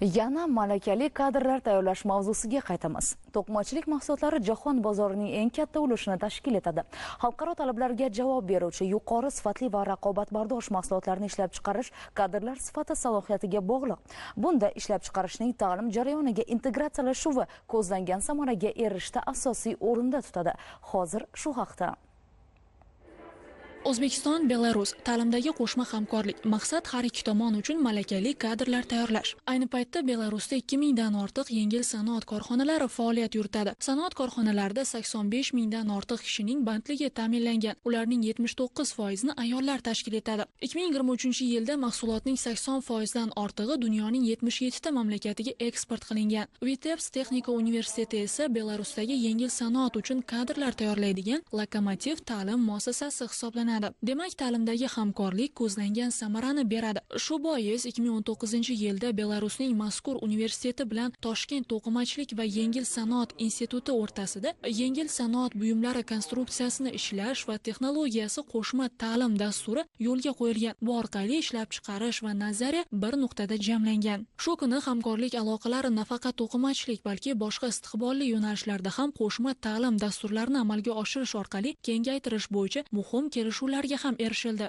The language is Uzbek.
Yana malakali kadrlar tayyorlash mavzusiga qaytamiz. To'qimachilik mahsulotlari jahon bozorining eng katta ulushini tashkil etadi. Xalqaro talablarga javob beruvchi yuqori sifatli va raqobatbardosh mahsulotlarni ishlab chiqarish kadrlar sifati salohiyatiga bog'liq. Bunda ishlab chiqarishning ta'lim jarayoniga integratsiyalashuvi ko'zlangan samaraga erishishda asosiy o'rinda tutadi. Hozir shu haqda. O'zbekiston, Belarus ta'limdagi qo'shma hamkorlik maqsad har ikki tomon uchun malakali kadrlar tayyorlash. Ayni paytda Belarusda 2000 dan ortiq yengil sanoat korxonalari faoliyat yuritadi. Sanoat korxonalarida 85 mingdan ortiq kishining bandligi ta'minlangan. Ularning 79% ni ayollar tashkil etadi. 2023-yilda mahsulotning 80% dan ortig'i dunyoning 77 ta mamlakatiga eksport qilingan. Vitebsk texnika universiteti esa Belarusdagi yengil sanoat uchun kadrlar tayyorlaydigan lokomotiv ta'lim muassasasi hisoblanadi. Demak, ta'limdagi hamkorlik ko'zlangan samarani beradi. Shu bois 2019-yilda Belarusning mazkur universiteti bilan Toshkent to'qimachilik va yengil sanoat instituti o'rtasida yengil sanoat buyumlari konstruksiyasini ishlash va texnologiyasi qo'shma ta'lim dasturi yo'lga qo'yilgan. Bu orqali ishlab chiqarish va nazariya bir nuqtada jamlangan. Shu kuni hamkorlik aloqalari nafaqat to'qimachilik, balki boshqa istiqbolli yo'nalishlarda ham qo'shma ta'lim dasturlarini amalga oshirish orqali kengaytirish bo'yicha muhim kelishuvlarga ham erishildi.